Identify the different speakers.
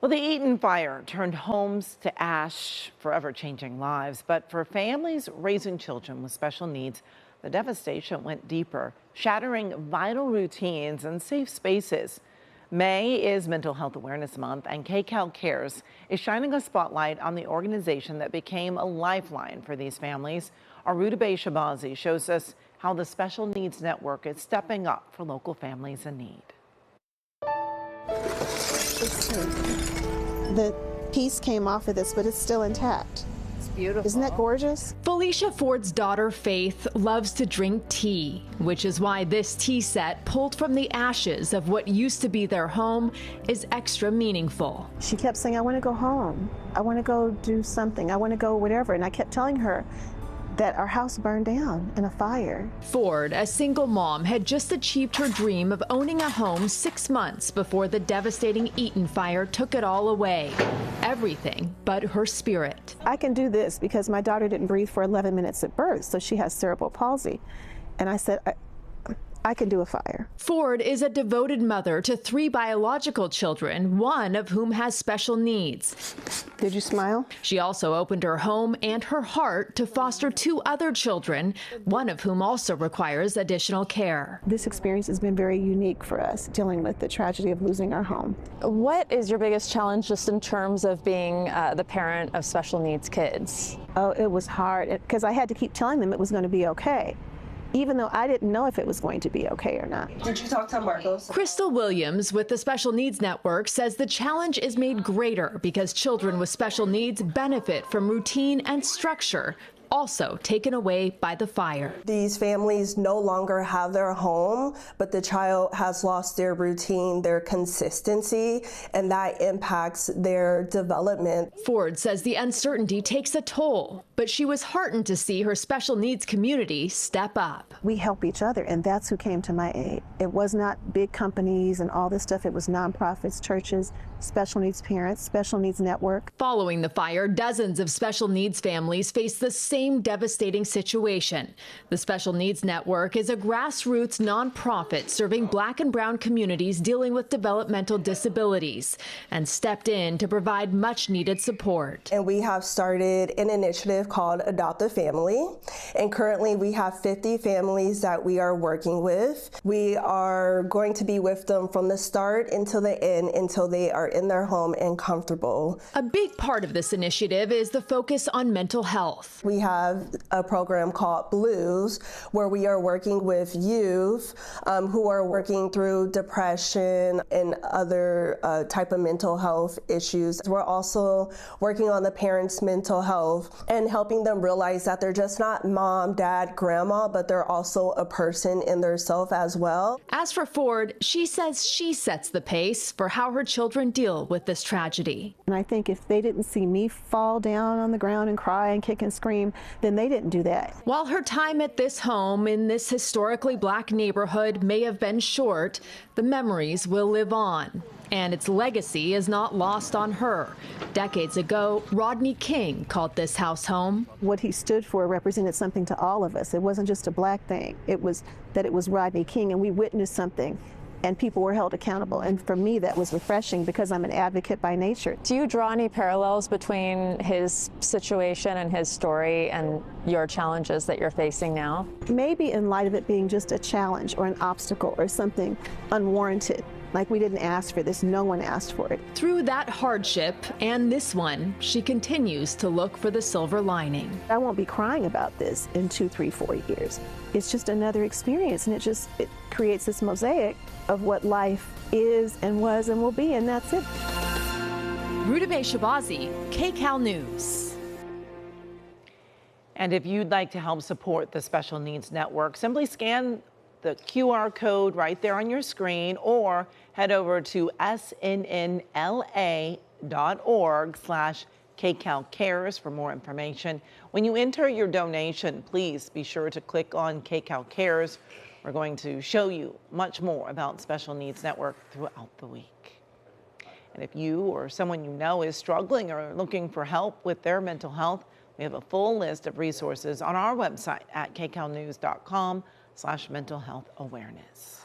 Speaker 1: Well, the Eaton Fire turned homes to ash, forever changing lives. But for families raising children with special needs, the devastation went deeper, shattering vital routines and safe spaces. May is Mental Health Awareness Month, and KCAL Cares is shining a spotlight on the organization that became a lifeline for these families. Our Shabazi shows us how the Special Needs Network is stepping up for local families in need.
Speaker 2: The piece came off of this, but it's still intact.
Speaker 3: It's beautiful.
Speaker 2: Isn't that gorgeous?
Speaker 4: Felicia Ford's daughter, Faith, loves to drink tea, which is why this tea set, pulled from the ashes of what used to be their home, is extra meaningful.
Speaker 2: She kept saying, I want to go home. I want to go do something. I want to go whatever. And I kept telling her that our house burned down in a fire.
Speaker 4: Ford, a single mom, had just achieved her dream of owning a home 6 months before the devastating Eaton Fire took it all away. Everything but her spirit.
Speaker 2: I can do this because my daughter didn't breathe for 11 minutes at birth, so she has cerebral palsy. And I said, I can do a fire.
Speaker 4: Ford is a devoted mother to 3 biological children, one of whom has special needs.
Speaker 2: Did you smile?
Speaker 4: She also opened her home and her heart to foster 2 other children, one of whom also requires additional care.
Speaker 2: This experience has been very unique for us, dealing with the tragedy of losing our home.
Speaker 3: What is your biggest challenge just in terms of being the parent of special needs kids?
Speaker 2: Oh, it was hard because I had to keep telling them it was going to be okay, even though I didn't know if it was going to be okay or not.
Speaker 5: Did you talk to Marcos?
Speaker 4: Crystal Williams with the Special Needs Network says the challenge is made greater because children with special needs benefit from routine and structure, also taken away by the fire.
Speaker 5: These families no longer have their home, but the child has lost their routine, their consistency, and that impacts their development.
Speaker 4: Ford says the uncertainty takes a toll, but she was heartened to see her special needs community step up.
Speaker 2: We help each other, and that's who came to my aid. It was not big companies and all this stuff. It was nonprofits, churches, special needs parents, Special Needs Network.
Speaker 4: Following the fire, dozens of special needs families face the same devastating situation. The Special Needs Network is a grassroots nonprofit serving Black and brown communities dealing with developmental disabilities and stepped in to provide much needed support.
Speaker 5: And we have started an initiative called Adopt a Family. And currently we have 50 families that we are working with. We are going to be with them from the start until the end, until they are in their home and comfortable.
Speaker 4: A big part of this initiative is the focus on mental health.
Speaker 5: We have a program called Blues, where we are working with youth who are working through depression and other type of mental health issues. We're also working on the parents' mental health and helping them realize that they're just not mom, dad, grandma, but they're also a person in their self as well.
Speaker 4: As for Ford, she says she sets the pace for how her children deal with this tragedy.
Speaker 2: And I think if they didn't see me fall down on the ground and cry and kick and scream, then they didn't do that.
Speaker 4: While her time at this home in this historically Black neighborhood may have been short, the memories will live on. And its legacy is not lost on her. Decades ago, Rodney King called this house home.
Speaker 2: What he stood for represented something to all of us. It wasn't just a Black thing. It was that it was Rodney King, and we witnessed something, and people were held accountable. And for me, that was refreshing because I'm an advocate by nature.
Speaker 3: Do you draw any parallels between his situation and his story and your challenges that you're facing now?
Speaker 2: Maybe in light of it being just a challenge or an obstacle or something unwarranted. Like we didn't ask for this, no one asked for it.
Speaker 4: Through that hardship and this one, she continues to look for the silver lining.
Speaker 2: I won't be crying about this in 2, 3, 4 years. It's just another experience, and it creates this mosaic of what life is and was and will be, and that's it.
Speaker 4: Shabazi, KCAL News.
Speaker 1: And if you'd like to help support the Special Needs Network, simply scan the QR code right there on your screen or head over to snnla.org/KCAL Cares for more information. When you enter your donation, please be sure to click on KCAL Cares. We're going to show you much more about Special Needs Network throughout the week. And if you or someone you know is struggling or looking for help with their mental health, we have a full list of resources on our website at kcalnews.com/mental health awareness.